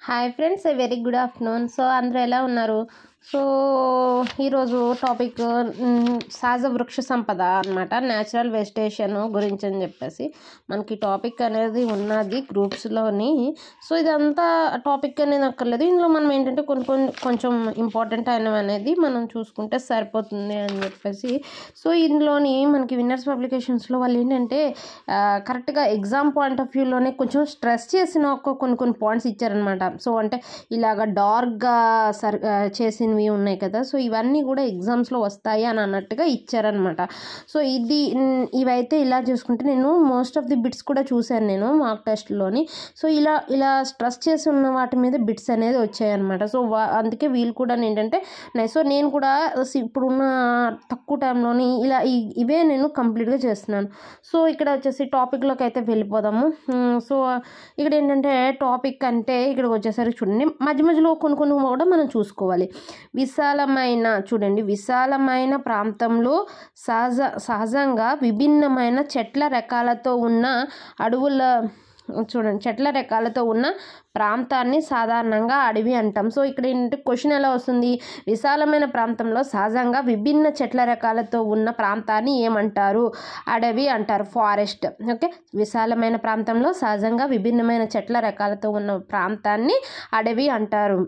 Hi friends, very good afternoon. So అందరూ ఎలా ఉన్నారు? సో ఈరోజు టాపిక్ సహజ వృక్ష సంపద అనమాట, న్యాచురల్ వెజిటేషన్ గురించి అని చెప్పేసి మనకి టాపిక్ అనేది ఉన్నది గ్రూప్స్లోని. సో ఇదంతా టాపిక్ అనేది అక్కర్లేదు, ఇందులో మనం ఏంటంటే కొంచెం ఇంపార్టెంట్ అయినవి అనేది మనం చూసుకుంటే సరిపోతుంది అని చెప్పేసి. సో ఇందులోని మనకి విన్నర్స్ పబ్లికేషన్స్లో వాళ్ళు ఏంటంటే కరెక్ట్గా ఎగ్జామ్ పాయింట్ ఆఫ్ వ్యూలోనే కొంచెం స్ట్రెస్ చేసిన కొన్ని పాయింట్స్ ఇచ్చారనమాట. సో అంటే ఇలాగ డార్క్గా చేసినవి ఉన్నాయి కదా, సో ఇవన్నీ కూడా ఎగ్జామ్స్లో వస్తాయి అని అన్నట్టుగా ఇచ్చారనమాట. సో ఇవైతే ఇలా చూసుకుంటే నేను మోస్ట్ ఆఫ్ ది బిట్స్ కూడా చూశాను నేను మార్క్ టెస్ట్లోని. సో ఇలా స్ట్రెస్ చేసి ఉన్న వాటి మీద బిట్స్ అనేది వచ్చాయన్నమాట. సో అందుకే వీళ్ళు కూడా ఏంటంటే సో నేను కూడా ఇప్పుడున్న తక్కువ టైంలోని ఇవే నేను కంప్లీట్గా చేస్తున్నాను. సో ఇక్కడ వచ్చేసి టాపిక్లోకి అయితే వెళ్ళిపోదాము. సో ఇక్కడ ఏంటంటే టాపిక్ అంటే ఇక్కడికి వచ్చేసరికి చూడండి, మధ్య మధ్యలో కొన్ని కూడా మనం చూసుకోవాలి. విశాలమైన ప్రాంతంలో సహజంగా విభిన్నమైన చెట్ల రకాలతో ఉన్న చెట్ల రకాలతో ఉన్న ప్రాంతాన్ని సాధారణంగా అడవి అంటాం. సో ఇక్కడ ఏంటంటే క్వశ్చన్ ఎలా వస్తుంది, విశాలమైన ప్రాంతంలో సహజంగా విభిన్న చెట్ల రకాలతో ఉన్న ప్రాంతాన్ని ఏమంటారు? అడవి అంటారు, ఫారెస్ట్. ఓకే, విశాలమైన ప్రాంతంలో సహజంగా విభిన్నమైన చెట్ల రకాలతో ఉన్న ప్రాంతాన్ని అడవి అంటారు.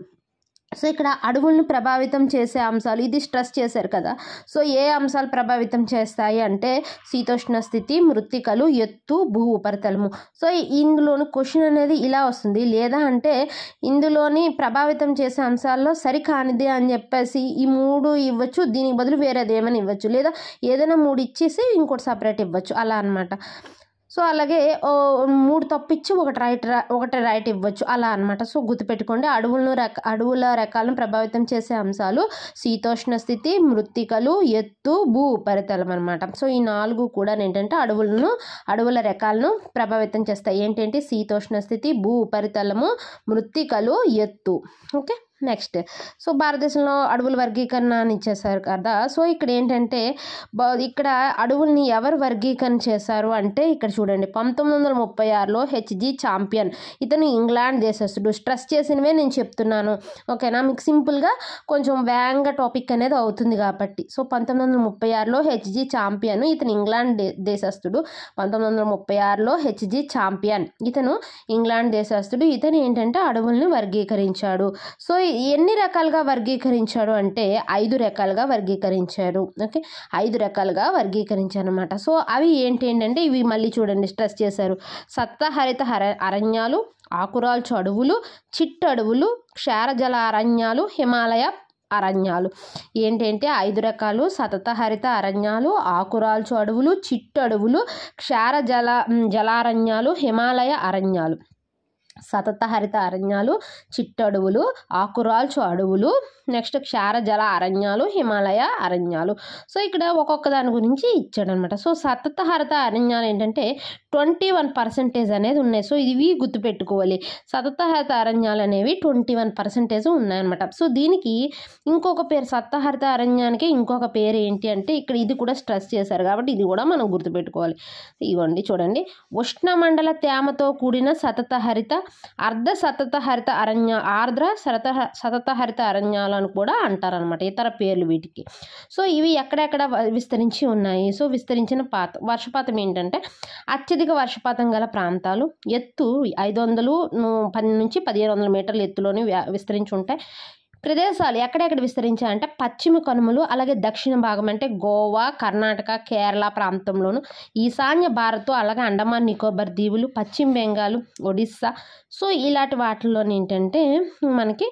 సో ఇక్కడ అడవులను ప్రభావితం చేసే అంశాలు, ఇది స్ట్రెస్ చేశారు కదా. సో ఏ అంశాలు ప్రభావితం చేస్తాయి అంటే శీతోష్ణ స్థితి, మృత్తికలు, ఎత్తు, భూ ఉపరితలము. సో ఇందులోని క్వశ్చన్ అనేది ఇలా వస్తుంది, లేదా అంటే ఇందులోని ప్రభావితం చేసే అంశాల్లో సరికానిది అని చెప్పేసి ఈ 3 ఇవ్వచ్చు, దీనికి బదులు వేరేది ఏమైనా ఇవ్వచ్చు, లేదా ఏదైనా 3 ఇచ్చేసి ఇంకోటి సపరేట్ ఇవ్వచ్చు, అలా అనమాట. సో అలాగే 3 తప్పిచ్చి ఒకటి రైట్ ఇవ్వచ్చు, అలా అనమాట. సో గుర్తుపెట్టుకోండి, అడవుల రకాలను ప్రభావితం చేసే అంశాలు శీతోష్ణ స్థితి, మృత్తికలు, ఎత్తు, భూ ఉపరితలం అనమాట. సో ఈ 4 కూడా ఏంటంటే అడవుల రకాలను ప్రభావితం చేస్తాయి. ఏంటంటే శీతోష్ణ స్థితి, భూ ఉపరితలము, మృత్తికలు, ఎత్తు. Okay, next. సో భారతదేశంలో అడవుల వర్గీకరణ అని ఇచ్చేసారు కదా. సో ఇక్కడ ఏంటంటే ఇక్కడ అడవుల్ని ఎవరు వర్గీకరణ చేశారు అంటే ఇక్కడ చూడండి, 1936లో హెచ్జి చాంపియన్, ఇతను ఇంగ్లాండ్ దేశస్థుడు. స్ట్రెస్ చేసినవే నేను చెప్తున్నాను, ఓకేనా, మీకు సింపుల్గా కొంచెం వేగంగా టాపిక్ అనేది అవుతుంది కాబట్టి. సో 1936లో హెచ్జి చాంపియన్, ఇతను ఇంగ్లాండ్ దేశస్థుడు. 1936లో హెచ్జి చాంపియన్, ఇతను ఇంగ్లాండ్ దేశస్థుడు. ఇతను ఏంటంటే అడవుల్ని వర్గీకరించాడు. సో ఎన్ని రకాలుగా వర్గీకరించాడు అంటే 5 రకాలుగా వర్గీకరించారు. ఓకే, 5 రకాలుగా వర్గీకరించారు అనమాట. సో అవి ఏంటంటే ఇవి మళ్ళీ చూడండి, స్ట్రెస్ చేశారు. సప్తహరిత అరణ్యాలు, ఆకురాల్చు అడవులు, చిట్టు అడవులు, క్షారజల అరణ్యాలు, హిమాలయ అరణ్యాలు. ఏంటంటే 5 రకాలు: సతతహరిత అరణ్యాలు, ఆకురాల్చు అడవులు, చిట్టు అడవులు, జలారణ్యాలు, హిమాలయ అరణ్యాలు. సతతహరిత అరణ్యాలు, చిట్టడవులు, ఆకురాల్చు అడవులు, నెక్స్ట్ క్షారజల అరణ్యాలు, హిమాలయ అరణ్యాలు. సో ఇక్కడ ఒక్కొక్క దాని గురించి ఇచ్చాడనమాట. సో సతతహరిత అరణ్యాలు ఏంటంటే 21% అనేది ఉన్నాయి. సో ఇవి గుర్తుపెట్టుకోవాలి, సతతహరిత అరణ్యాలు అనేవి 21% ఉన్నాయన్నమాట. సో దీనికి ఇంకొక పేరు, సతతహరిత అరణ్యానికి ఇంకొక పేరు ఏంటి అంటే ఇక్కడ ఇది కూడా స్ట్రెస్ చేశారు కాబట్టి ఇది కూడా మనం గుర్తుపెట్టుకోవాలి. ఇవ్వండి చూడండి, ఉష్ణమండల తేమతో కూడిన సతతహరిత, అర్ధ సతతహరిత సతతహరిత అరణ్యాలు అని కూడా అంటారనమాట, ఇతర పేర్లు వీటికి. సో ఇవి ఎక్కడెక్కడ విస్తరించి ఉన్నాయి? సో విస్తరించిన వర్షపాతం ఏంటంటే అత్యధిక వర్షపాతం గల ప్రాంతాలు, ఎత్తు 510 నుంచి 1500 మీటర్ల ఎత్తులోని విస్తరించి ఉంటాయి. ప్రదేశాలు ఎక్కడెక్కడ విస్తరించాయంటే పశ్చిమ కనుమలు, అలాగే దక్షిణ భాగం అంటే గోవా, కర్ణాటక, కేరళ ప్రాంతంలోను, ఈశాన్య భారత్, అలాగే అండమాన్ నికోబార్ దీవులు, పశ్చిమ బెంగాల్, ఒడిస్సా. సో ఇలాంటి వాటిల్లో ఏంటంటే మనకి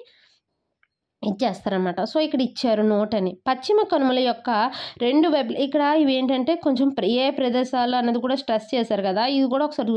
ఇచ్చేస్తారనమాట. సో ఇక్కడ ఇచ్చారు నోట్ అని. పశ్చిమ కనుమల యొక్క 2 వైపులు, ఇక్కడ ఇవి ఏంటంటే కొంచెం ఏ ప్రదేశాలు అన్నది కూడా స్ట్రెస్ చేశారు కదా. ఇది కూడా ఒకసారి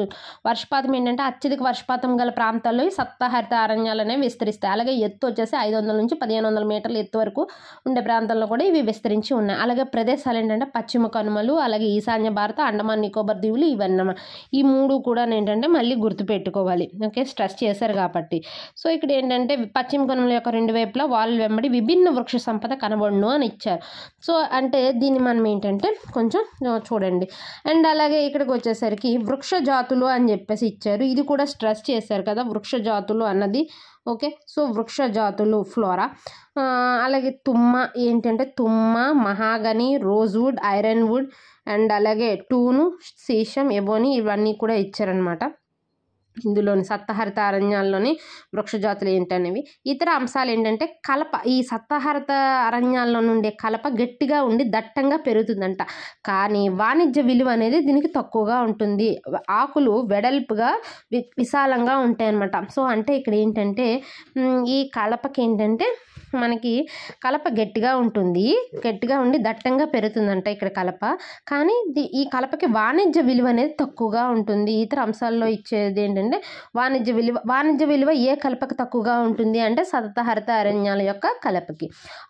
వర్షపాతం ఏంటంటే అత్యధిక వర్షపాతం గల ప్రాంతాల్లో ఈ సప్తహరిత అరణ్యాలు అనేవి విస్తరిస్తాయి. అలాగే ఎత్తు వచ్చేసి 500 నుంచి 1500 మీటర్ల ఎత్తు వరకు ఉండే ప్రాంతాల్లో కూడా ఇవి విస్తరించి ఉన్నాయి. అలాగే ప్రదేశాలు ఏంటంటే పశ్చిమ కనుమలు, అలాగే ఈశాన్య భారత, అండమాన్ నికోబార్ దీవులు, ఇవన్నీ. ఈ 3 కూడా ఏంటంటే మళ్ళీ గుర్తుపెట్టుకోవాలి, ఓకే, స్ట్రెస్ చేశారు కాబట్టి. సో ఇక్కడ ఏంటంటే పశ్చిమ కనుమల యొక్క 2 వైపులా వాల్ వెంబడి విభిన్న వృక్ష సంపద కనబడును అని ఇచ్చారు. సో అంటే దీన్ని మనం ఏంటంటే కొంచెం చూడండి. అండ్ అలాగే ఇక్కడికి వచ్చేసరికి వృక్ష జాతులు అని చెప్పేసి ఇచ్చారు. ఇది కూడా స్ట్రెస్ చేశారు కదా వృక్ష జాతులు అన్నది. ఓకే, సో వృక్ష జాతులు ఫ్లోరా. అలాగే తుమ్మ ఏంటంటే తుమ్మ, మహాగని, రోజ్వుడ్, ఐరన్వుడ్ అండ్ అలాగే టూను, సీషం, ఎబోని ఇవన్నీ కూడా ఇచ్చారనమాట. ఇందులోని సప్తహరిత అరణ్యాల్లోని వృక్షజాతులు ఏంటనేవి. ఇతర అంశాలు ఏంటంటే కలప, ఈ సప్తహరిత అరణ్యాల్లో నుండే కలప గట్టిగా ఉండి దట్టంగా పెరుగుతుందంట. కానీ వాణిజ్య విలువ అనేది దీనికి తక్కువగా ఉంటుంది. ఆకులు వెడల్పుగా విశాలంగా ఉంటాయి అన్నమాట. సో అంటే ఇక్కడ ఏంటంటే ఈ కలపకి ఏంటంటే మనకి కలప గట్టిగా ఉంటుంది, గట్టిగా ఉండి దట్టంగా పెరుగుతుందంట ఇక్కడ కలప. కానీ ఈ కలపకి వాణిజ్య విలువ అనేది తక్కువగా ఉంటుంది. ఇతర అంశాల్లో ఇచ్చేది ఏంటంటే వాణిజ్య విలువ ఏ కలపకి తక్కువగా ఉంటుంది అంటే సప్తహరిత అరణ్యాల యొక్క కలపకి.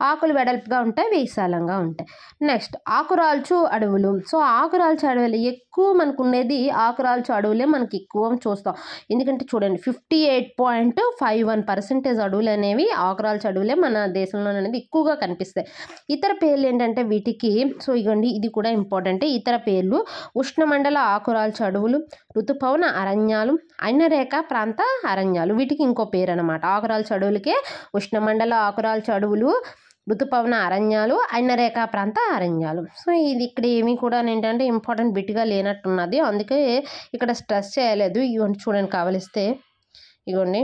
ఆకులు వెడల్పుగా ఉంటాయి, విశాలంగా ఉంటాయి. నెక్స్ట్ ఆకురాల్చు అడవులు. సో ఆకురాల్చు అడవులు ఎక్కువ మనకు ఉండేది ఆకురాల్చు అడవులే మనకి ఎక్కువ చూస్తాం. ఎందుకంటే చూడండి 58.51% అడవులు అనేవి ఆకురాల్చు అడవులే మన దేశంలో అనేది ఎక్కువగా కనిపిస్తాయి. ఇతర పేర్లు ఏంటంటే వీటికి, సో ఇగోండి ఇది కూడా ఇంపార్టెంట్. ఇతర పేర్లు ఉష్ణమండల ఆకురాల్చు అడవులు, ఋతుపవన అరణ్యాలు, అన్యరేఖ ప్రాంత అరణ్యాలు. వీటికి ఇంకో పేరు అనమాట. ఆకురాల్చు అడవులకే ఉష్ణమండల ఆకురాల్చు అడవులు, ఋతుపవన అరణ్యాలు, అన్యరేఖ ప్రాంత అరణ్యాలు. సో ఇది ఇక్కడ ఏమీ కూడా ఏంటంటే ఇంపార్టెంట్ బిట్గా లేనట్టున్నది, అందుకే ఇక్కడ స్ట్రెస్ చేయలేదు. ఇవన్నీ చూడండి కావలిస్తే. ఇగోండి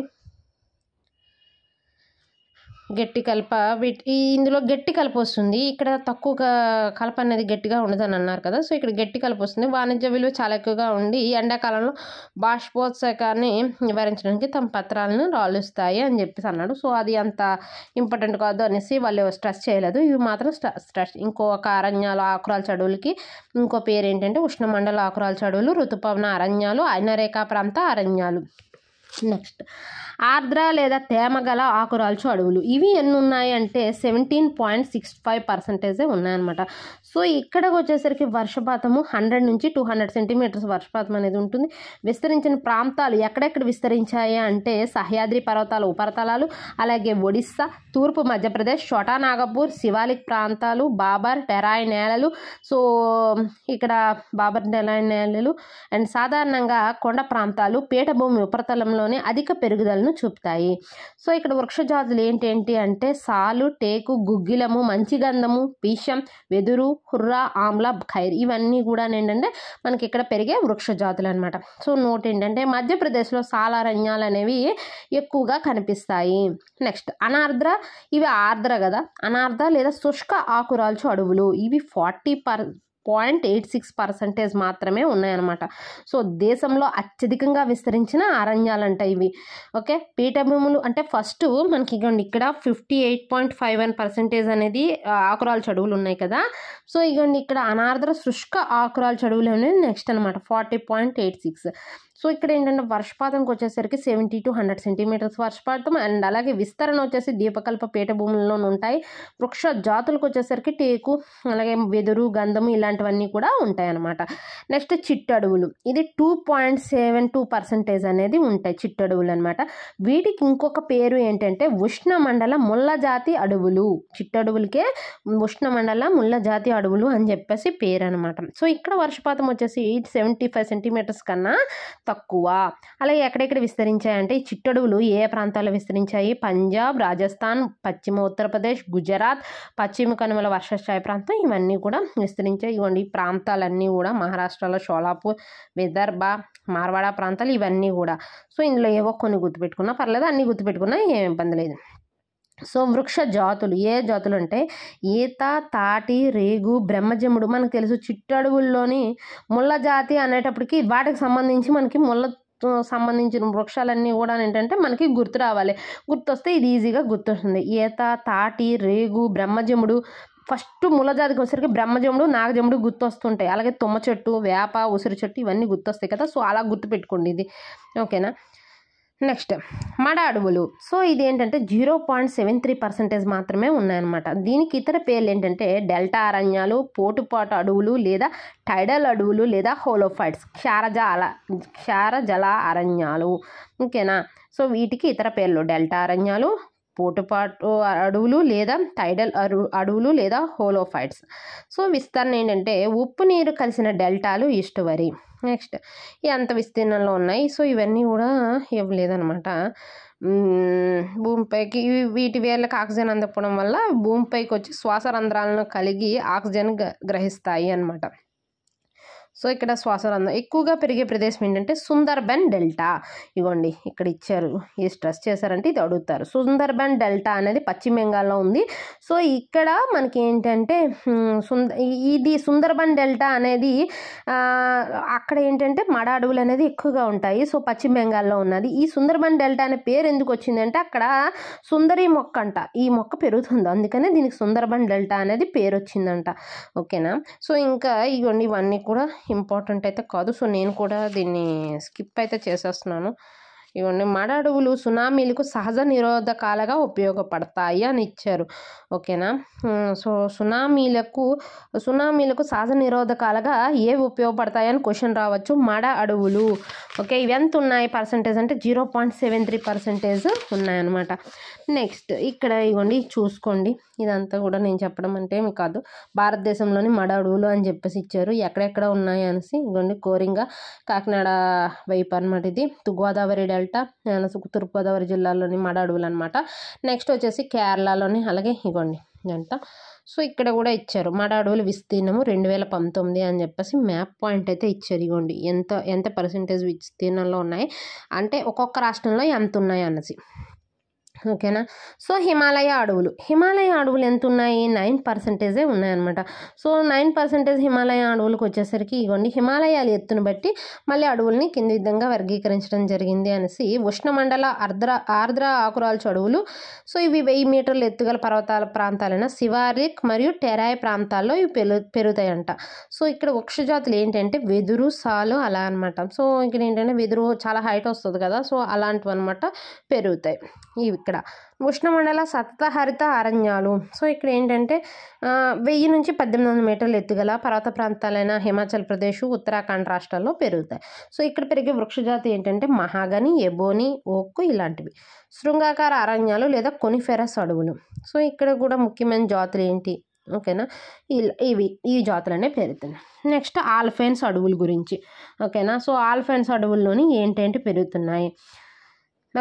గట్టి కలప, ఇందులో గట్టి కలప వస్తుంది. ఇక్కడ తక్కువ కలప అనేది గట్టిగా ఉండదని అన్నారు కదా. సో ఇక్కడ గట్టి కలప వస్తుంది. వాణిజ్య విలువ చాలా ఎక్కువగా ఉండి ఎండాకాలంలో బాష్పోత్సకాన్ని నివారించడానికి తమ పత్రాలను రాలుస్తాయి అని చెప్పేసి అన్నాడు. సో అది అంత ఇంపార్టెంట్ కాదు అనేసి వాళ్ళు స్ట్రెస్ చేయలేదు. ఇవి మాత్రం స్ట్రెస్. ఇంకొక అరణ్యాలు ఆకురాల్చు అడవులకి ఇంకో పేరు ఏంటంటే ఉష్ణమండల ఆకురాల్చు అడవులు, ఋతుపవన అరణ్యాలు, అన్యరేఖ ప్రాంత అరణ్యాలు. నెక్స్ట్ ఆర్ద్ర లేదా తేమ గల ఆకురాల్చు అడవులు. ఇవి ఎన్ని ఉన్నాయి అంటే 17.65% ఉన్నాయన్నమాట. సో ఇక్కడికి వచ్చేసరికి వర్షపాతము 100 నుంచి 200 సెంటీమీటర్స్ వర్షపాతం అనేది ఉంటుంది. విస్తరించిన ప్రాంతాలు ఎక్కడెక్కడ విస్తరించాయి అంటే సహ్యాద్రి పర్వతాల ఉపరితలాలు, అలాగే ఒడిస్సా, తూర్పు మధ్యప్రదేశ్, ఛోటా నాగపూర్, శివాలిక్ ప్రాంతాలు, బాబర్ టెరాయ్ నేలలు. సో ఇక్కడ బాబర్ టెరాయ్ నేలలు అండ్ సాధారణంగా కొండ ప్రాంతాలు పీఠభూమి ఉపరితలంలోనే అధిక పెరుగుదలను చూపుతాయి. సో ఇక్కడ వృక్ష జాతులు ఏంటి అంటే సాలు, టేకు, గుగ్గిలము, మంచిగంధము, పీషం, వెదురు, హుర్రా, ఆమ్ల, ఖైర్ ఇవన్నీ కూడా ఏంటంటే మనకి ఇక్కడ పెరిగే వృక్ష జాతులు అనమాట. సో నోట్ ఏంటంటే మధ్యప్రదేశ్లో సాలారణ్యాలు అనేవి ఎక్కువగా కనిపిస్తాయి. నెక్స్ట్ అనార్ద్ర. ఇవి ఆర్ద్ర కదా, అనార్ద్ర లేదా శుష్క ఆకురాల్చు అడవులు. ఇవి 40.86% మాత్రమే ఉన్నాయన్నమాట. సో దేశంలో అత్యధికంగా విస్తరించిన అరణ్యాలంట ఇవి. ఓకే, పీఠభూములు అంటే ఫస్ట్ మనకి ఇక్కడ 58.51% అనేది ఆకురాల్చు అడవులు ఉన్నాయి కదా. సో ఇగోండి ఇక్కడ అనార్ద్ర శుష్క ఆకురాల్చు అడవులు అనేది నెక్స్ట్ అనమాట 40.86. సో ఇక్కడ ఏంటంటే వర్షపాతంకి వచ్చేసరికి 70 to 100 సెంటీమీటర్స్ వర్షపాతం అండ్ అలాగే విస్తరణ వచ్చేసి దీపకల్ప పీఠభూముల్లో ఉంటాయి. వృక్ష జాతులకు వచ్చేసరికి టేకు, అలాగే వెదురు, గంధము ఇలాంటివన్నీ కూడా ఉంటాయి అన్నమాట. నెక్స్ట్ చిట్టడవులు. ఇది 2.72% అనేది ఉంటాయి చిట్టడవులు అనమాట. వీటికి ఇంకొక పేరు ఏంటంటే ఉష్ణమండల ముళ్ళ జాతి అడవులు. చిట్టడవులకే ఉష్ణమండల ముళ్ళ జాతి అడవులు అని చెప్పేసి పేరు అనమాట. సో ఇక్కడ వర్షపాతం వచ్చేసి 75 సెంటీమీటర్స్ కన్నా తక్కువ. అలాగే ఎక్కడెక్కడ విస్తరించాయంటే ఈ చిట్టడవులు ఏ ప్రాంతాల్లో విస్తరించాయి? పంజాబ్, రాజస్థాన్, పశ్చిమ ఉత్తరప్రదేశ్, గుజరాత్, పశ్చిమ కనుమల వర్షాశ్రయ ప్రాంతం ఇవన్నీ కూడా విస్తరించాయి. ఇవ్వండి ఈ ప్రాంతాలన్నీ కూడా మహారాష్ట్రలో షోలాపూర్, విదర్భ, మార్వాడ ప్రాంతాలు ఇవన్నీ కూడా. సో ఇందులో ఏవో కొన్ని గుర్తుపెట్టుకున్నా పర్లేదు, అన్నీ గుర్తుపెట్టుకున్నా ఏం ఇబ్బంది లేదు. సో వృక్ష జాతులు ఏ జాతులు అంటే ఈత, తాటి, రేగు, బ్రహ్మజముడు. మనకు తెలుసు చిట్టడవుల్లోని ముళ్ళ జాతి అనేటప్పటికి వాటికి సంబంధించి మనకి ముళ్ళ సంబంధించిన వృక్షాలన్నీ కూడా ఏంటంటే మనకి గుర్తు రావాలి. గుర్తొస్తే ఇది ఈజీగా గుర్తొస్తుంది. ఈత, తాటి, రేగు, బ్రహ్మజముడు. ఫస్ట్ ముళ్ళ జాతికి వచ్చేసరికి బ్రహ్మజముడు, నాగజముడు గుర్తొస్తుంటాయి. అలాగే తుమ్మ చెట్టు, వేప, ఉసిరి చెట్టు ఇవన్నీ గుర్తొస్తాయి కదా. సో అలా గుర్తుపెట్టుకోండి ఇది. ఓకేనా. నెక్స్ట్ మడ అడవులు. సో ఇది ఏంటంటే 0.73% మాత్రమే ఉన్నాయన్నమాట. దీనికి ఇతర పేర్లు ఏంటంటే డెల్టా అరణ్యాలు, పోటుపాటు అడవులు లేదా టైడల్ అడవులు లేదా హోలోఫైట్స్, క్షారజల అరణ్యాలు. ఓకేనా. సో వీటికి ఇతర పేర్లు డెల్టా అరణ్యాలు, పోటుపాటు అడవులు లేదా టైడల్ అడవులు లేదా హోలోఫైట్స్. సో విస్తరణ ఏంటంటే ఉప్పు నీరు కలిసిన డెల్టాలు ఈస్టువరీ. నెక్స్ట్ ఎంత విస్తీర్ణంలో ఉన్నాయి. సో ఇవన్నీ కూడా ఇవ్వలేదన్నమాట. భూమిపైకి వీటి వేర్లకు ఆక్సిజన్ అందకపోవడం వల్ల భూమిపైకి వచ్చి శ్వాస రంధ్రాలను కలిగి ఆక్సిజన్ గ్రహిస్తాయి అన్నమాట. సో ఇక్కడ శ్వాసరంధ్రం ఎక్కువగా పెరిగే ప్రదేశం ఏంటంటే సుందర్బన్ డెల్టా. ఇవ్వండి ఇక్కడ ఇచ్చారు, ఈ స్ట్రెస్ చేశారంటే ఇది అడుగుతారు. సుందర్బన్ డెల్టా అనేది పశ్చిమ బెంగాల్లో ఉంది. సో ఇక్కడ మనకి ఏంటంటే ఇది సుందర్బన్ డెల్టా అనేది అక్కడ ఏంటంటే మడ అడవులు అనేది ఎక్కువగా ఉంటాయి. సో పశ్చిమ బెంగాల్లో ఉన్నది. ఈ సుందర్బన్ డెల్టా అనే పేరు ఎందుకు వచ్చిందంటే అక్కడ సుందరి మొక్క అంట, ఈ మొక్క పెరుగుతుంది, అందుకనే దీనికి సుందర్బన్ డెల్టా అనేది పేరు వచ్చిందంట. ఓకేనా. సో ఇంకా ఇవన్నీ కూడా ఇంపార్టెంట్ అయితే కాదు. సో నేను కూడా దీన్ని స్కిప్ అయితే చేసేస్తున్నాను. ఇవన్నీ మడ అడవులు సునామీలకు సహజ నిరోధకాలుగా ఉపయోగపడతాయి అని ఇచ్చారు. ఓకేనా. సో సునామీలకు సహజ నిరోధకాలుగా ఏవి ఉపయోగపడతాయని క్వశ్చన్ రావచ్చు. మడ అడవులు. ఓకే, ఇవి ఎంత ఉన్నాయి పర్సంటేజ్ అంటే 0.73% ఉన్నాయన్నమాట. నెక్స్ట్ ఇక్కడ ఇవ్వండి చూసుకోండి. ఇదంతా కూడా నేను చెప్పడం అంటే మీకు కాదు, భారతదేశంలోని మడ అడవులు అని చెప్పేసి ఇచ్చారు, ఎక్కడెక్కడ ఉన్నాయి అనేసి. ఇవ్వండి కోరింగా కాకినాడ వైపు అనమాట. ఇది గోదావరి డెల్టా తూర్పుగోదావరి జిల్లాలోని మడ అడవులు అనమాట. నెక్స్ట్ వచ్చేసి కేరళలోని, అలాగే ఇవ్వండి ఇదంతా. సో ఇక్కడ కూడా ఇచ్చారు మడ అడవుల విస్తీర్ణము 2019 అని చెప్పేసి మ్యాప్ పాయింట్ అయితే ఇచ్చారు. ఇవ్వండి ఎంత పర్సెంటేజ్ విస్తీర్ణంలో ఉన్నాయి అంటే ఒక్కొక్క రాష్ట్రంలో ఎంత ఉన్నాయి అన్నసి. ఓకేనా. సో హిమాలయ అడవులు ఎంత ఉన్నాయి? 9% ఉన్నాయన్నమాట. సో 9% హిమాలయ అడవులకు వచ్చేసరికి ఇవ్వండి హిమాలయాల ఎత్తును బట్టి మళ్ళీ అడవుల్ని కింది విధంగా వర్గీకరించడం జరిగింది అనేసి. ఉష్ణమండల ఆర్ద్ర ఆకురాల్చు అడవులు. సో ఇవి 1000 మీటర్ల ఎత్తుగల పర్వతాల ప్రాంతాలైన శివారిక్ మరియు టెరాయ్ ప్రాంతాల్లో ఇవి పెరుగుతాయంట. సో ఇక్కడ వృక్షజాతులు ఏంటంటే వెదురు, సాలు అలా అనమాట. సో ఇక్కడ ఏంటంటే వెదురు చాలా హైట్ వస్తుంది కదా, సో అలాంటివి అనమాట పెరుగుతాయి ఇవి. ఇక్కడ ఉష్ణమండల సతతహరిత అరణ్యాలు. సో ఇక్కడ ఏంటంటే 1000 నుంచి 1800 మీటర్ల ఎత్తుగల పర్వత ప్రాంతాలైన హిమాచల్ ప్రదేశ్, ఉత్తరాఖండ్ రాష్ట్రాల్లో పెరుగుతాయి. సో ఇక్కడ పెరిగే వృక్షజాతి ఏంటంటే మహాగని, ఎబోని, ఓక్ ఇలాంటివి. శృంగాకార అరణ్యాలు లేదా కొనిఫెరస్ అడవులు. సో ఇక్కడ కూడా ముఖ్యమైన జాతులు ఏంటి? ఓకేనా, ఈ జాతులనే పెరుగుతున్నాయి. నెక్స్ట్ ఆల్ఫైన్స్ అడవుల గురించి. ఓకేనా. సో ఆల్ఫైన్స్ అడవుల్లోని ఏంటేంటి పెరుగుతున్నాయి?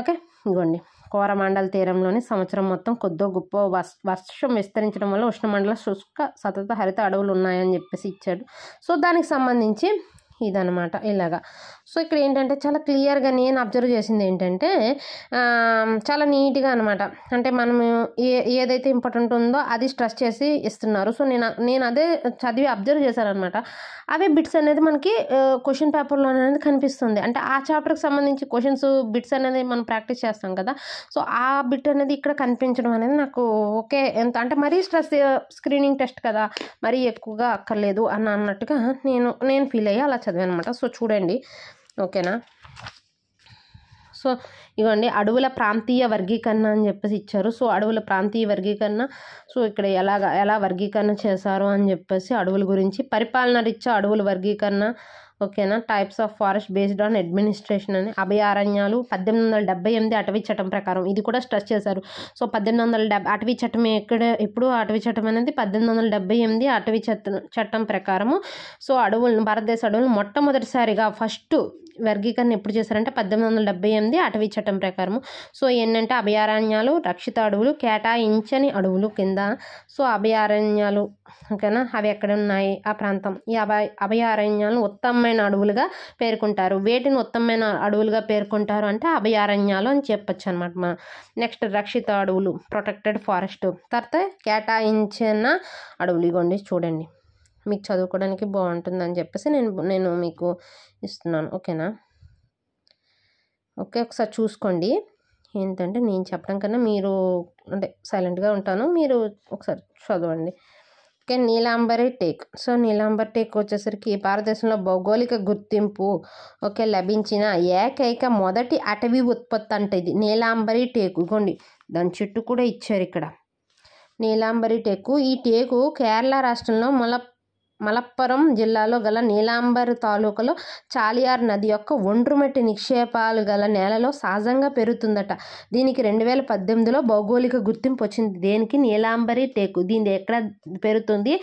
ఓకే, ఇవ్వండి కోరమండల తీరంలోని సంవత్సరం మొత్తం కొద్దో గొప్ప వర్షం విస్తరించడం వల్ల ఉష్ణమండల శుష్క సతత హరిత అడవులు ఉన్నాయని చెప్పేసి ఇచ్చాడు. సో దానికి సంబంధించి ఇదనమాట ఇలాగా. సో ఇక్కడ ఏంటంటే చాలా క్లియర్గా నేను అబ్జర్వ్ చేసింది ఏంటంటే చాలా నీట్గా అనమాట. అంటే మనము ఏదైతే ఇంపార్టెంట్ ఉందో అది స్ట్రెస్ చేసి ఇస్తున్నారు. సో నేను అదే చదివి అబ్జర్వ్ చేశాను అనమాట. అవే బిట్స్ అనేది మనకి క్వశ్చన్ పేపర్లో అనేది కనిపిస్తుంది. అంటే ఆ చాప్టర్కి సంబంధించి క్వశ్చన్స్ బిట్స్ అనేది మనం ప్రాక్టీస్ చేస్తాం కదా, సో ఆ బిట్ అనేది ఇక్కడ కనిపించడం అనేది నాకు ఓకే. ఎంత అంటే మరీ స్ట్రెస్ స్క్రీనింగ్ టెస్ట్ కదా, మరీ ఎక్కువగా అక్కర్లేదు అన్నట్టుగా నేను ఫీల్ అయ్యి అలా చదివాను అనమాట. సో చూడండి. ఓకేనా. సో ఇవ్వండి అడవుల ప్రాంతీయ వర్గీకరణ అని చెప్పేసి ఇచ్చారు. సో అడవుల ప్రాంతీయ వర్గీకరణ, సో ఇక్కడ ఎలా వర్గీకరణ చేశారు అని చెప్పేసి అడవుల గురించి. పరిపాలన రీత్యా అడవుల వర్గీకరణ. ఓకేనా. Types of forest based on administration అని. అభయారణ్యాలు 1878 అటవీ చట్టం ప్రకారం, ఇది కూడా స్ట్రెస్ చేశారు. సో 1870 అటవీ చట్టం ఎప్పుడు అటవీ చట్టం అనేది 1878 అటవీ చట్టం ప్రకారము. సో భారతదేశ అడవులను మొట్టమొదటిసారిగా ఫస్ట్ వర్గీకరణ ఎప్పుడు చేశారంటే 1878 అటవీ చట్టం ప్రకారము. సో ఏంటంటే అభయారణ్యాలు, రక్షిత అడవులు, కేటాయించని అడవులు కింద. సో అభయారణ్యాలు ఓకేనా, అవి ఎక్కడ ఉన్నాయి ఆ ప్రాంతం. ఈ అభయారణ్యాలను ఉత్తమమైన అడవులుగా పేర్కొంటారు. వేటిని ఉత్తమమైన అడవులుగా పేర్కొంటారు అంటే అభయారణ్యాలు అని చెప్పచ్చు అనమాట. నెక్స్ట్ రక్షిత అడవులు, ప్రొటెక్టెడ్ ఫారెస్ట్. తర్వాత కేటాయించిన అడవులు. ఇగోండి చూడండి, మీకు చదువుకోవడానికి బాగుంటుందని చెప్పేసి నేను మీకు ఇస్తున్నాను. ఓకేనా. ఓకే, ఒకసారి చూసుకోండి. ఏంటంటే నేను చెప్పడం కన్నా మీరు అంటే సైలెంట్గా ఉంటాను, మీరు ఒకసారి చదవండి. Okay, Neelambari take. So Neelambari take వచ్చేసరికి భారతదేశంలో భౌగోళిక గుర్తింపు ఓకే లభించిన ఏకైక మొదటి అటవీ ఉత్పత్తి అంటే ఇది నీలాంబరి టేకు. ఇగోండి దాని చెట్టు కూడా ఇచ్చారు ఇక్కడ, నీలాంబరి టేకు. ఈ టేకు కేరళ రాష్ట్రంలో మలప్పురం జిల్లాలో గల నీలాంబర్ తాలూకాలో చాలియార్ నది యొక్క ఒండ్రుమట్టి నిక్షేపాలు గల నేలలో సహజంగా పెరుగుతుందట. దీనికి 2018లో భౌగోళిక గుర్తింపు వచ్చింది. దేనికి? నీలాంబరి టేకు. దీని ఎక్కడ పెరుగుతుంది?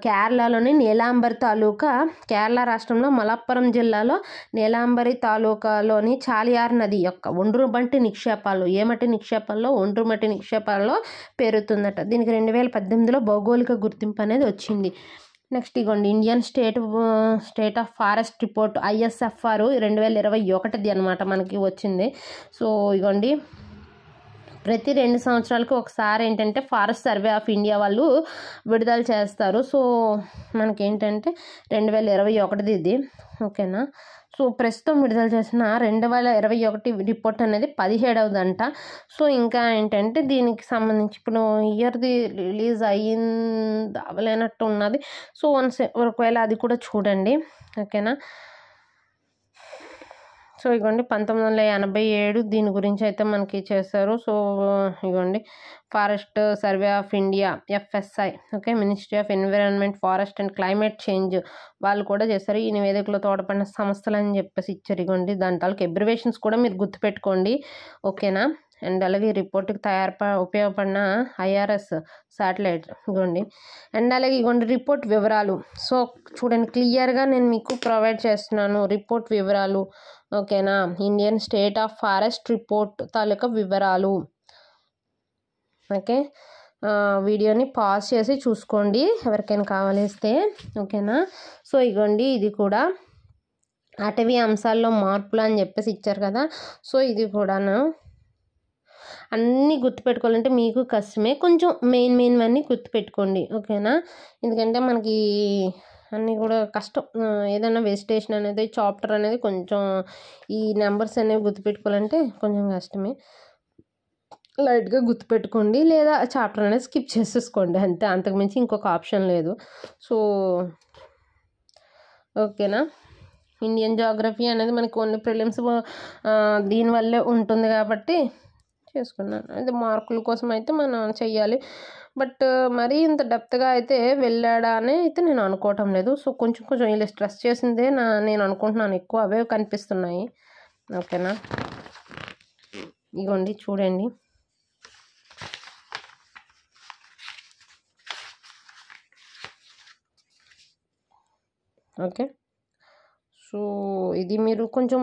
కేరళలోని నీలాంబర్ తాలూకా, కేరళ రాష్ట్రంలో మలప్పురం జిల్లాలో నీలాంబరి తాలూకాలోని చాలియార్ నది యొక్క ఒండ్రుమట్టి నిక్షేపాలు, ఏమట్టి నిక్షేపాల్లో? ఒండ్రుమట్టి నిక్షేపాల్లో పెరుగుతుందట. దీనికి 2018లో భౌగోళిక గుర్తింపు అనేది వచ్చింది. నెక్స్ట్ ఇగోండి, Indian state of forest report ISFR 2021 అనమాట మనకి వచ్చింది. సో ఇగోండి, ప్రతి 2 సంవత్సరాలకు ఒకసారి ఏంటంటే ఫారెస్ట్ సర్వే ఆఫ్ ఇండియా వాళ్ళు విడుదల చేస్తారు. సో మనకేంటంటే 2021 ఇది, ఓకేనా. సో ప్రస్తుతం విడుదల చేసిన 2021 రిపోర్ట్ అనేది 17వదంట. సో ఇంకా ఏంటంటే దీనికి సంబంధించి ఇప్పుడు ఇయర్ది రిలీజ్ అవ్వలేనట్టు ఉన్నది. సో ఒకవేళ అది కూడా చూడండి, ఓకేనా. సో ఇగోండి 1987 దీని గురించి అయితే మనకి చేశారు. సో ఇగోండి, forest survey of India FSI, okay, ministry of environment, forest and climate change వాళ్ళు కూడా చేశారు. ఈ నివేదికలో తోడ్పడిన సంస్థలు అని చెప్పేసి ఇచ్చారు. ఇగోండి, దాని తాలూకు అబ్రివేషన్స్ కూడా మీరు గుర్తుపెట్టుకోండి, ఓకేనా. అండ్ అలాగే ఈ రిపోర్ట్కి ఉపయోగపడిన IRS శాటిలైట్ ఇగోండి. అండ్ అలాగే ఇగోండి రిపోర్ట్ వివరాలు. సో చూడండి, క్లియర్గా నేను మీకు ప్రొవైడ్ చేస్తున్నాను రిపోర్ట్ వివరాలు, ఓకేనా. Indian state of forest report తాలూకా వివరాలు, ఓకే. వీడియోని పాజ్ చేసి చూసుకోండి ఎవరికైనా కావాలిస్తే, ఓకేనా. సో ఇగోండి, ఇది కూడా అటవీ అంశాల్లో మార్పులు అని చెప్పేసి ఇచ్చారు కదా. సో ఇది కూడాను అన్నీ గుర్తుపెట్టుకోవాలంటే మీకు కష్టమే, కొంచెం మెయిన్ అన్నీ గుర్తుపెట్టుకోండి, ఓకేనా. ఎందుకంటే మనకి అన్నీ కూడా కష్టం, ఏదైనా వెజిటేషన్ అనేది చాప్టర్ అనేది కొంచెం ఈ నెంబర్స్ అనేవి గుర్తుపెట్టుకోవాలంటే కొంచెం కష్టమే. లైట్గా గుర్తుపెట్టుకోండి, లేదా చాప్టర్ అనేది స్కిప్ చేసేసుకోండి అంతే, అంతకుమించి ఇంకొక ఆప్షన్ లేదు. సో ఓకేనా. ఇండియన్ జాగ్రఫీ అనేది మనకి ఓన్లీ ప్రిలిమ్స్ దీనివల్లే ఉంటుంది కాబట్టి చేసుకున్నాను. అది మార్కుల కోసం అయితే మనం చెయ్యాలి, బట్ మరీ ఇంత డెప్త్గా అయితే వెళ్ళాడా అని అయితే నేను అనుకోవటం లేదు. సో కొంచెం ఇలా స్ట్రెస్ చేసిందే నేను అనుకుంటున్నాను, ఎక్కువ అవే కనిపిస్తున్నాయి, ఓకేనా. ఇగోండి చూడండి, ఓకే. సో ఇది మీరు కొంచెం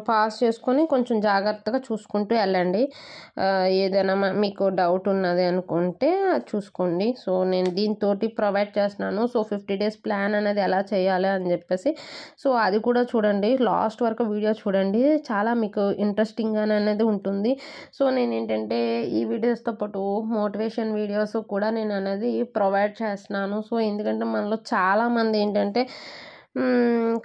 పాస్ చేసుకొని కొంచెం జాగ్రత్తగా చూసుకుంటూ వెళ్ళండి. ఏదైనా మీకు డౌట్ ఉన్నది అనుకుంటే అది చూసుకోండి. సో నేను దీంతో ప్రొవైడ్ చేస్తున్నాను. సో 50 days ప్లాన్ అనేది ఎలా చేయాలి అని చెప్పేసి, సో అది కూడా చూడండి, లాస్ట్ వరకు వీడియో చూడండి, చాలా మీకు ఇంట్రెస్టింగ్ అనేది ఉంటుంది. సో నేను ఏంటంటే ఈ వీడియోస్తో పాటు మోటివేషన్ వీడియోస్ కూడా నేను అనేది ప్రొవైడ్ చేస్తున్నాను. సో ఎందుకంటే మనలో చాలామంది ఏంటంటే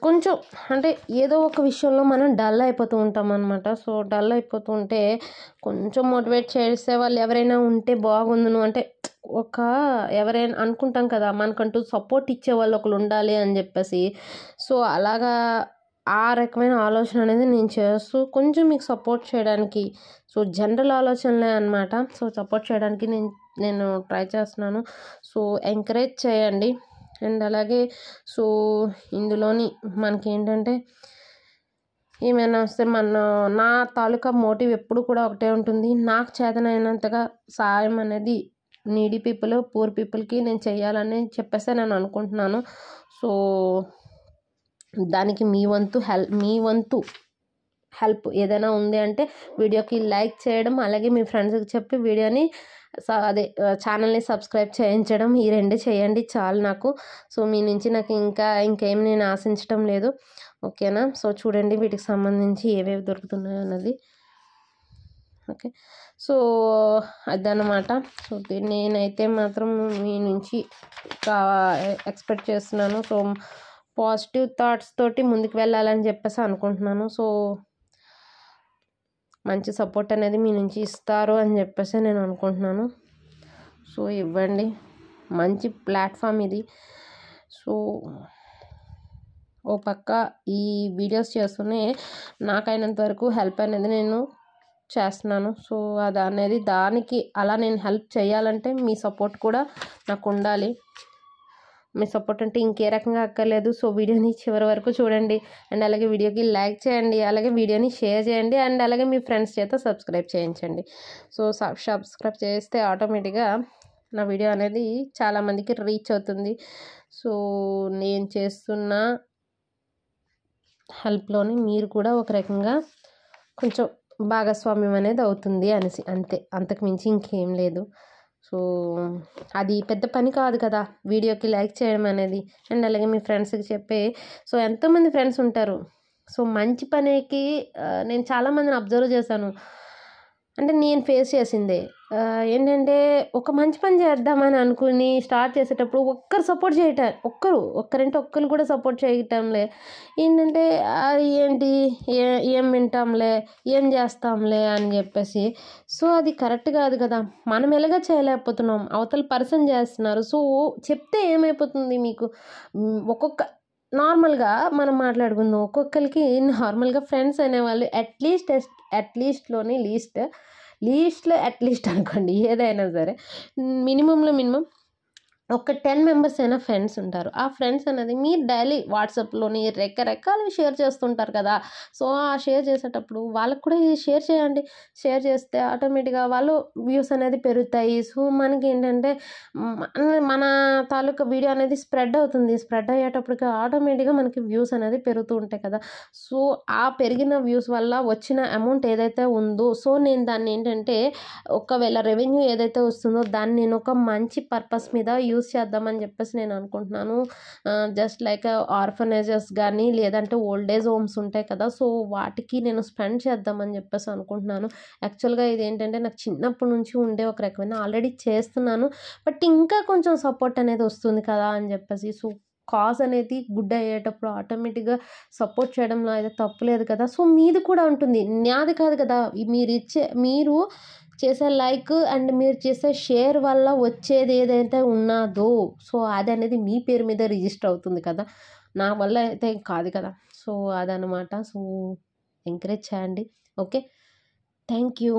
కొంచెం అంటే ఏదో ఒక విషయంలో మనం డల్ అయిపోతూ ఉంటాం అనమాట. సో డల్ అయిపోతూ ఉంటే కొంచెం మోటివేట్ చేసే వాళ్ళు ఎవరైనా ఉంటే బాగుండును, అంటే ఎవరైనా అనుకుంటాం కదా, మనకంటూ సపోర్ట్ ఇచ్చే వాళ్ళు ఒకరు ఉండాలి అని చెప్పేసి. సో అలాగా ఆ రకమైన ఆలోచన అనేది నేను చేస్తూ కొంచెం మీకు సపోర్ట్ చేయడానికి, సో జనరల్ ఆలోచనలే అనమాట, సో సపోర్ట్ చేయడానికి నేను ట్రై చేస్తున్నాను. సో ఎంకరేజ్ చేయండి. అండ్ అలాగే సో ఇందులోని మనకి ఏంటంటే ఏమైనా వస్తే నా తాలూకా మోటివ్ ఎప్పుడు కూడా ఒకటే ఉంటుంది, నాకు చేతనైనంతగా సాయం అనేది నీడీ పీపుల్, పూర్ పీపుల్కి నేను చేయాలని చెప్పేసి నేను అనుకుంటున్నాను. సో దానికి మీ వంతు హెల్ప్ ఏదైనా ఉంది అంటే వీడియోకి లైక్ చేయడం, అలాగే మీ ఫ్రెండ్స్కి చెప్పి వీడియోని ఛానల్ని సబ్స్క్రైబ్ చేయించడం, ఈ 2 చేయండి చాలు నాకు. సో మీ నుంచి నాకు ఇంకేం నేను ఆశించడం లేదు, ఓకేనా. సో చూడండి వీటికి సంబంధించి ఏవేవి దొరుకుతున్నాయి అన్నది, ఓకే. సో అదన్నమాట. సో నేనైతే మాత్రం మీ నుంచి ఎక్స్పెక్ట్ చేస్తున్నాను. సో పాజిటివ్ థాట్స్ తోటి ముందుకు వెళ్ళాలని చెప్పేసి అనుకుంటున్నాను. సో మంచి సపోర్ట్ అనేది మీ నుంచి ఇస్తారు అని చెప్పేసి నేను అనుకుంటున్నాను. సో ఇవ్వండి, మంచి ప్లాట్ఫామ్ ఇది. సో ఓ పక్క ఈ వీడియోస్ చేస్తూనే నాకైనంత వరకు హెల్ప్ అనేది నేను చేస్తున్నాను. సో దానికి అలా నేను హెల్ప్ చేయాలంటే మీ సపోర్ట్ కూడా నాకు ఉండాలి. మీ సపోర్ట్ అంటే ఇంకే రకంగా అక్కర్లేదు. సో వీడియోని చివరి వరకు చూడండి అండ్ అలాగే వీడియోకి లైక్ చేయండి, అలాగే వీడియోని షేర్ చేయండి అండ్ అలాగే మీ ఫ్రెండ్స్ చేత సబ్స్క్రైబ్ చేయించండి. సో సబ్స్క్రైబ్ చేస్తే ఆటోమేటిక్గా నా వీడియో అనేది చాలామందికి రీచ్ అవుతుంది. సో నేను చేస్తున్న హెల్ప్లోని మీరు కూడా ఒక రకంగా కొంచెం భాగస్వామ్యం అనేది అవుతుంది అనేసి, అంతే, అంతకు మించి ఇంకేం లేదు. సో అది పెద్ద పని కాదు కదా వీడియోకి లైక్ చేయడం అనేది అండ్ అలాగే మీ ఫ్రెండ్స్కి చెప్పే. సో ఎంతోమంది ఫ్రెండ్స్ ఉంటారు. సో మంచి పనికి నేను చాలామందిని అబ్జర్వ్ చేశాను, అంటే నేను ఫేస్ చేసిందే. ఏంటంటే ఒక మంచి పని చేద్దామని అనుకుని స్టార్ట్ చేసేటప్పుడు ఒక్కరు సపోర్ట్ చేయటం, ఒక్కరంటే ఒక్కరు కూడా సపోర్ట్ చేయటంలే. ఏంటంటే ఏంటి ఏం వింటాంలే, ఏం చేస్తాంలే అని చెప్పేసి. సో అది కరెక్ట్ కాదు కదా. మనం ఎలాగా చేయలేకపోతున్నాం, అవతల పర్సన్ చేస్తున్నారు. సో చెప్తే ఏమైపోతుంది మీకు, ఒక్కొక్క నార్మల్గా మనం మాట్లాడుకుందాం. ఒక్కొక్కరికి నార్మల్గా ఫ్రెండ్స్ అనేవాళ్ళు అట్లీస్ట్లోని లీస్ట్లో అట్లీస్ట్ అనుకోండి, ఏదైనా సరే మినిమంలో మినిమం ఒక 10 మెంబర్స్ అయినా ఫ్రెండ్స్ ఉంటారు. ఆ ఫ్రెండ్స్ అనేది మీరు డైలీ వాట్సాప్లోని రకరకాలు షేర్ చేస్తుంటారు కదా. సో ఆ షేర్ చేసేటప్పుడు వాళ్ళకు కూడా ఇది షేర్ చేయండి. షేర్ చేస్తే ఆటోమేటిక్గా వాళ్ళు వ్యూస్ అనేది పెరుగుతాయి. సో మనకి ఏంటంటే మన తాలూకా వీడియో అనేది స్ప్రెడ్ అవుతుంది. స్ప్రెడ్ అయ్యేటప్పటికి ఆటోమేటిక్గా మనకి వ్యూస్ అనేది పెరుగుతూ ఉంటాయి కదా. సో ఆ పెరిగిన వ్యూస్ వల్ల వచ్చిన అమౌంట్ ఏదైతే ఉందో, సో నేను దాన్ని ఏంటంటే ఒకవేళ రెవెన్యూ ఏదైతే వస్తుందో దాన్ని నేను ఒక మంచి పర్పస్ మీద యూస్ చేద్దామని చెప్పేసి నేను అనుకుంటున్నాను. జస్ట్ లైక్ ఆర్ఫనేజెస్ కానీ లేదంటే ఓల్డ్ ఏజ్ హోమ్స్ ఉంటాయి కదా. సో వాటికి నేను స్పెండ్ చేద్దామని చెప్పేసి అనుకుంటున్నాను. యాక్చువల్గా ఇది ఏంటంటే నాకు చిన్నప్పటి నుంచి ఉండే ఒక రకమైన, ఆల్రెడీ చేస్తున్నాను బట్ ఇంకా కొంచెం సపోర్ట్ అనేది వస్తుంది కదా అని చెప్పేసి. సో కాజ్ అనేది గుడ్ అయ్యేటప్పుడు ఆటోమేటిక్గా సపోర్ట్ చేయడంలో అయితే తప్పు లేదు కదా. సో మీది కూడా ఉంటుంది, నాది కాదు కదా. మీరు చేసే లైక్ అండ్ మీరు చేసే షేర్ వల్ల వచ్చేది ఏదైతే ఉన్నదో, సో అది అనేది మీ పేరు మీద రిజిస్టర్ అవుతుంది కదా, నా వల్ల అయితే కాదు కదా. సో అదనమాట. సో ఎంకరేజ్ చేయండి. Okay, thank you.